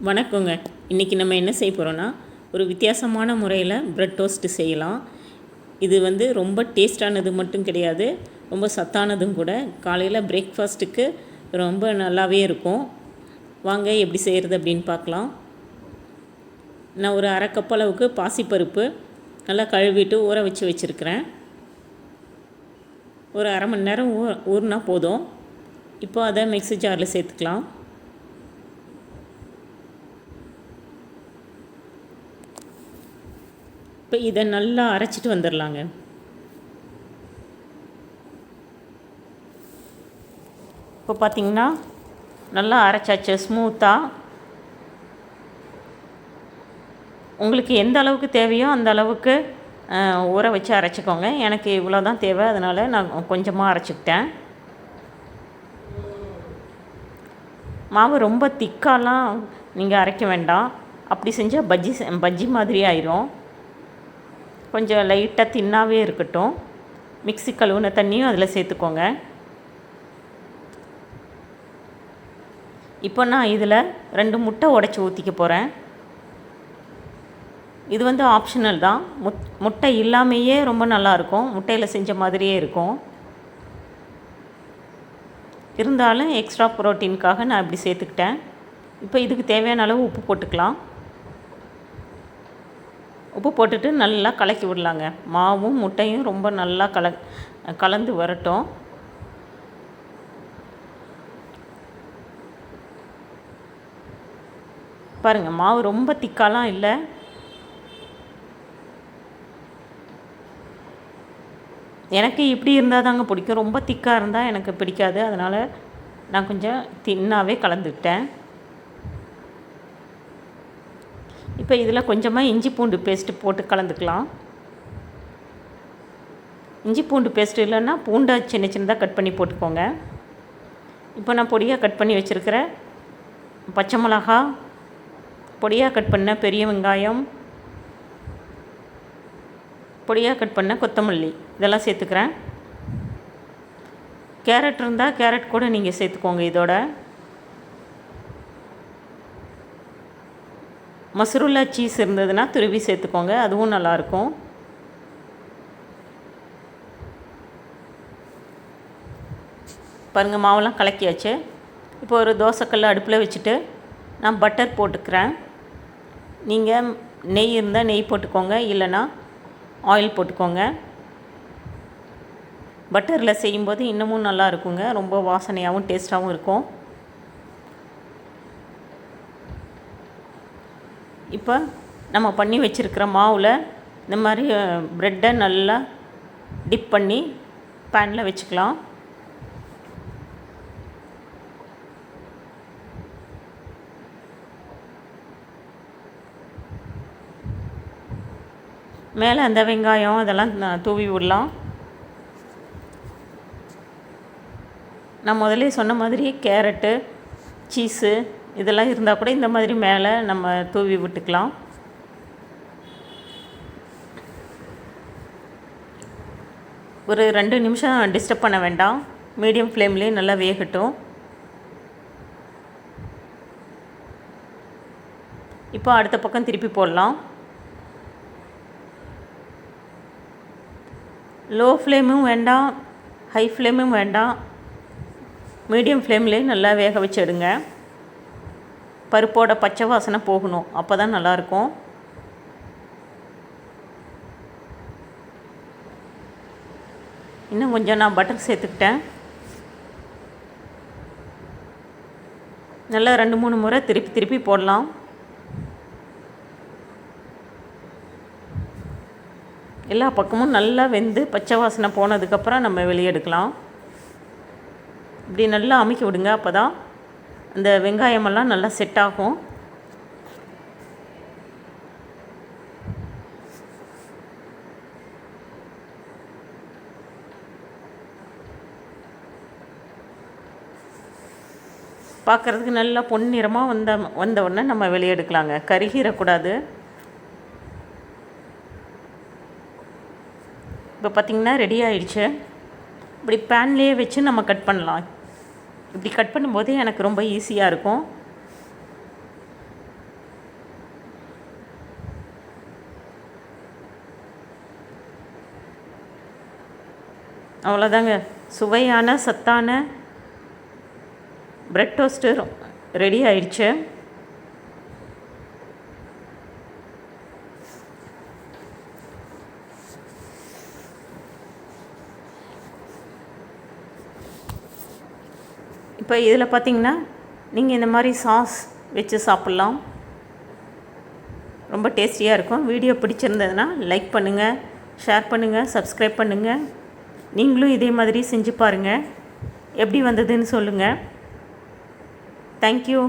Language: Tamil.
வணக்கங்க. இன்றைக்கி நம்ம என்ன செய்ய போகிறோன்னா, ஒரு வித்தியாசமான முறையில் ப்ரெட் டோஸ்ட்டு செய்யலாம். இது ரொம்ப டேஸ்டானது மட்டும் கிடையாது, ரொம்ப சத்தானதும் கூட. காலையில் பிரேக்ஃபாஸ்ட்டுக்கு ரொம்ப நல்லாவே இருக்கும். வாங்க எப்படி செய்கிறது அப்படின்னு பார்க்கலாம். நான் ஒரு அரை கப் அளவுக்கு பாசிப்பருப்பு நல்லா கழுவிட்டு ஊற வச்சுருக்கிறேன். ஒரு அரை மணி நேரம் ஊறினா போதும். இப்போ அதை மிக்ஸி ஜாரில் சேர்த்துக்கலாம். இப்போ இதை நல்லா அரைச்சிட்டு வந்துடலாங்க. இப்போ பார்த்திங்கன்னா நல்லா அரைச்சாச்சு ஸ்மூத்தாக. உங்களுக்கு எந்த அளவுக்கு தேவையோ அந்த அளவுக்கு ஊற வச்சு அரைச்சிக்கோங்க. எனக்கு இவ்வளோ தான் தேவை, அதனால் நான் கொஞ்சமாக அரைச்சிக்கிட்டேன். மாவு ரொம்ப திக்காலாம் நீங்கள் அரைக்க வேண்டாம். அப்படி செஞ்சால் பஜ்ஜி மாதிரி ஆயிரும். கொஞ்சம் லைட்டாக தின்னாகவே இருக்கட்டும். மிக்ஸி கழுவுன தண்ணியும் அதில் சேர்த்துக்கோங்க. இப்போ நான் இதில் 2 முட்டை உடைச்சி ஊற்றிக்க போகிறேன். இது ஆப்ஷனல் தான். முட்டை இல்லாமையே ரொம்ப நல்லாயிருக்கும், முட்டையில் செஞ்ச மாதிரியே இருக்கும். இருந்தாலும் எக்ஸ்ட்ரா ப்ரோட்டீனுக்காக நான் இப்படி சேர்த்துக்கிட்டேன். இப்போ இதுக்கு தேவையான அளவு உப்பு போட்டுக்கலாம். உப்பு போட்டுட்டு நல்லா கலக்கி விடலாங்க. மாவும் முட்டையும் ரொம்ப நல்லா கலந்து வரட்டும். பாருங்கள், மாவு ரொம்ப திக்காலாம் இல்லை. எனக்கு இப்படி இருந்தால் தாங்க பிடிக்கும். ரொம்ப திக்காக இருந்தால் எனக்கு பிடிக்காது. அதனால் நான் கொஞ்சம் தின்னாகவே கலந்துக்கிட்டேன். இப்போ இதில் கொஞ்சமாக இஞ்சி பூண்டு பேஸ்ட்டு போட்டு கலந்துக்கலாம். இஞ்சி பூண்டு பேஸ்ட்டு இல்லைன்னா பூண்டை சின்ன சின்னதாக கட் பண்ணி போட்டுக்கோங்க. இப்போ நான் பொடியாக கட் பண்ணி வச்சுருக்கிற பச்சை மிளகா, பொடியாக கட் பண்ண பெரிய வெங்காயம், பொடியாக கட் பண்ண கொத்தமல்லி இதெல்லாம் சேர்த்துக்கிறேன். கேரட் இருந்தால் கேரட் கூட நீங்கள் சேர்த்துக்கோங்க. இதோட மசருல்லா சீஸ் இருந்ததுன்னா துருவி சேர்த்துக்கோங்க, அதுவும் நல்லாயிருக்கும். பாருங்கள், மாவெல்லாம் கலக்கியாச்சு. இப்போ ஒரு தோசைக்கல் அடுப்பில் வச்சுட்டு நான் பட்டர் போட்டுக்கிறேன். நீங்கள் நெய் இருந்தால் நெய் போட்டுக்கோங்க, இல்லைன்னா ஆயில் போட்டுக்கோங்க. பட்டரில் செய்யும்போது இன்னமும் நல்லா இருக்குங்க, ரொம்ப வாசனையாகவும் டேஸ்ட்டாகவும் இருக்கும். இப்போ நம்ம பண்ணி வச்சுருக்கிற மாவில் இந்த மாதிரி ப்ரெட்டை நல்லா டிப் பண்ணி பேனில் வச்சுக்கலாம். மேலே அந்த வெங்காயம் அதெல்லாம் தூவி விடலாம். நான் முதல்ல சொன்ன மாதிரி கேரட்டு, சீஸு இதெல்லாம் இருந்தால் கூட இந்த மாதிரி மேலே நம்ம தூவி விட்டுக்கலாம். ஒரு 2 நிமிஷம் டிஸ்டர்ப் பண்ண வேண்டாம், மீடியம் ஃப்ளேம்லேயே நல்லா வேகட்டும். இப்போ அடுத்த பக்கம் திருப்பி போடலாம். லோ ஃப்ளேமும் வேண்டாம், ஹை ஃப்ளேமும் வேண்டாம், மீடியம் ஃப்ளேம்லேயே நல்லா வேக வச்சு எடுங்க. பருப்போட பச்சை வாசனை போகணும், அப்போ தான் நல்லாயிருக்கும். இன்னும் கொஞ்சம் நான் பட்டர் சேர்த்துக்கிட்டேன். நல்லா 2-3 முறை திருப்பி திருப்பி போடலாம். எல்லா பக்கமும் நல்லா வெந்து பச்சை வாசனை போனதுக்கப்புறம் நம்ம வெளியே எடுக்கலாம். இப்படி நல்லா அமுக்கி விடுங்க, அப்போ தான் அந்த வெங்காயமெல்லாம் நல்லா செட் ஆகும். பார்க்குறதுக்கு நல்லா பொன்னிறமாக வந்த உடனே நம்ம வெளியே எடுக்கலாங்க, கருகிடக்கூடாது. இப்போ பார்த்திங்கன்னா ரெடி ஆகிடுச்சு. இப்படி பேன்லேயே வச்சு நம்ம கட் பண்ணலாம். இப்படி கட் பண்ணும்போது எனக்கு ரொம்ப ஈஸியாக இருக்கும். அவ்வளோதாங்க, சுவையான சத்தான பிரெட் டோஸ்ட்டு ரெடி ஆயிடுச்சு. இப்போ இதில் பார்த்தீங்கன்னா நீங்கள் இந்த மாதிரி சாஸ் வச்சு சாப்பிட்லாம். ரொம்ப டேஸ்டியாக இருக்கும். வீடியோ பிடிச்சிருந்ததுன்னா லைக் பண்ணுங்கள், ஷேர் பண்ணுங்கள், சப்ஸ்கிரைப் பண்ணுங்கள். நீங்களும் இதே மாதிரி செஞ்சு பாருங்கள். எப்படி வந்ததுன்னு சொல்லுங்கள். தேங்க்யூ.